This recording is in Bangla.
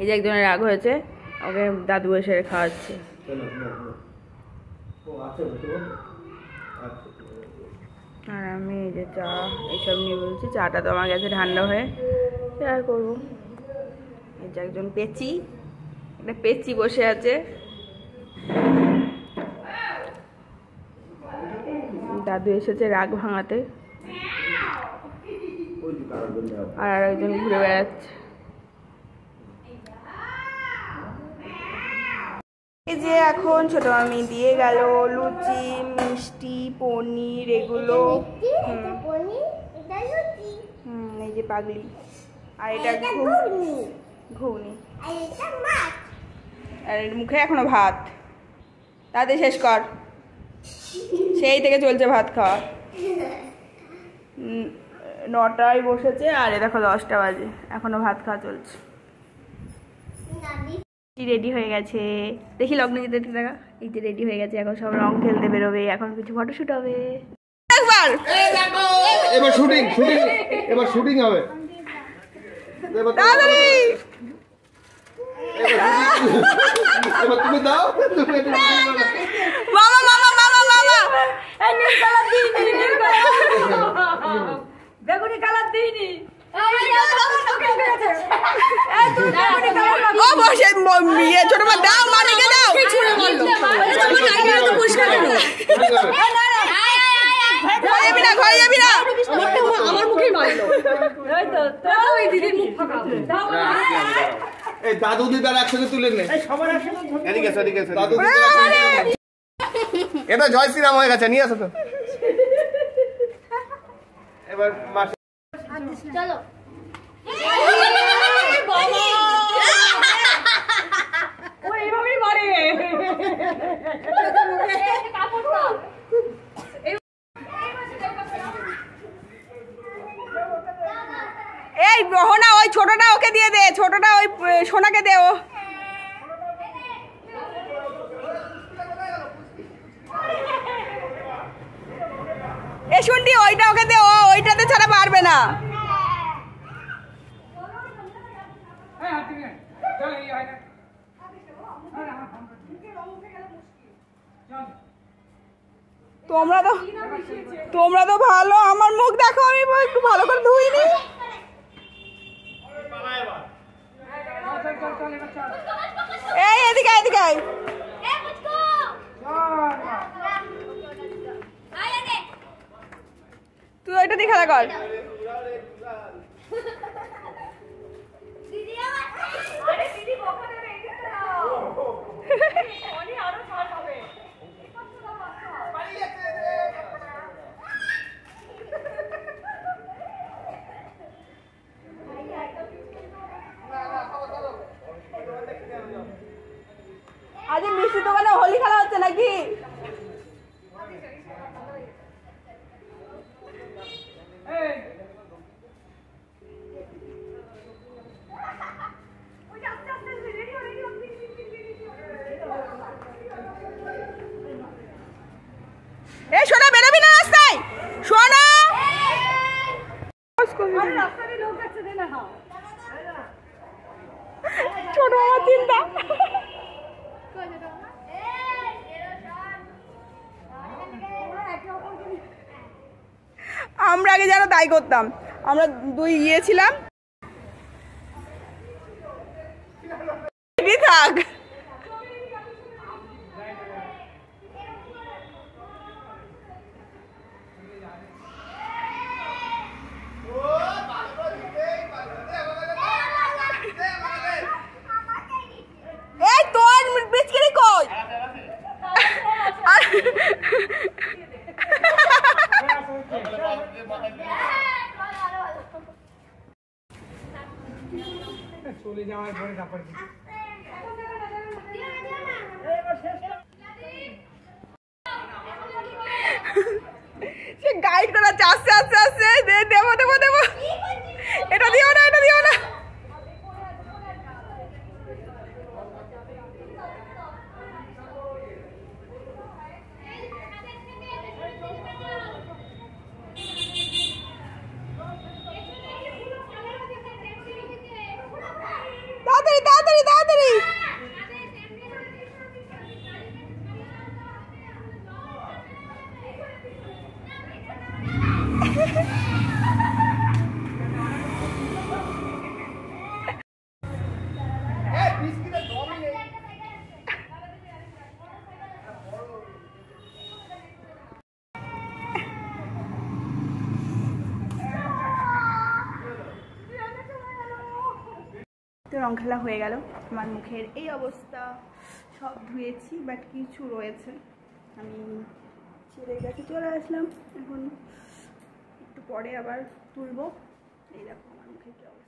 এই যে একজনের রাগ হয়েছে, ওকে দাদু এসে খাওয়াচ্ছে। আর আমি এই যে চা এইসব নিয়ে বলছি, চাটা তো আমার কাছে ঠান্ডা হয়ে আর করবো। এই যে একজন পেচি, একটা পেচি বসে আছে, দাদু এসেছে রাগ ভাঙাতে, আর একজন ঘুরে বেড়াচ্ছে। এই যে এখন ছোট মামি দিয়ে গেল লুচি, মিষ্টি, পনির, এগুলো। এই যে পাগলি, আর এটা ঘুগনি, আর এর মুখে এখনো ভাত। তাতে শেষ কর, সেই থেকে চলছে ভাত খাওয়া। 9টায় বসেছে, আর এ দেখো 10টা বাজে, এখনো ভাত খাওয়া চলছে। রেডি হয়ে গেছে, দেখি লগ্ন যেতে দেখা। এই যে রেডি হয়ে গেছে, এখন সব রং খেলতে বেরোবে, এখন কিছু ফটোশুট হবে। এবার শুটিং হবে। এবার তুমি দাও, তুমি মামা মামা মামা মামা বেগুনি কালার দিইনি। ছোট মা দাও, মানিকে দাও। আমার মুখেই মারলো। দিদির মুখ ফাঁকা। দাদু দিদার একসাথে তুলে নে। দাদু এটা জয় শ্রীরাম হয়ে গেছে, নিয়ে আসো তো। এবার চলো এইভাবেই মারে। এই রহনা, ওই ছোটটা ওকে দিয়ে দে, ছোটটা ওই সোনাকে দে। ও এ শুনটি, ওইটা ওকে দে, ও ওইটাতে ছাড়া পারবে না। তোমরা তো ভালো, আমার মুখ দেখো, আমি একটু ভালো করে ধুইনি। এই এদিকে এদিকে, তুই ওইটা দিয়ে খেলা কর। আজ মিষ্টি দোকানে হোলি খেলা হচ্ছে নাকি? এই সোনা, বেরোবি না রাস্তায়, সোনা। ছোট আমার চিন্তা। আমরা আগে যেন তাই করতাম, আমরা দুই গিয়েছিলাম। থাক, এই তোর বিচকিরি কই? চলে যাওয়ার পরে তারপর সে গাইড করাচ্ছে, আস্তে আস্তে আস্তে, দেবো দেবো দেবো, এটা দিও না, এটা দিও না। তাড়াতাড়ি তাড়াতাড়ি রং খেলা হয়ে গেল। আমার মুখের এই অবস্থা, সব ধুয়েছি বাট কিছু রয়েছে। আমি ছেলের কাছে চলে আসলাম, এখন একটু পরে আবার তুলবো। এই দেখো আমার মুখে কি অবস্থা।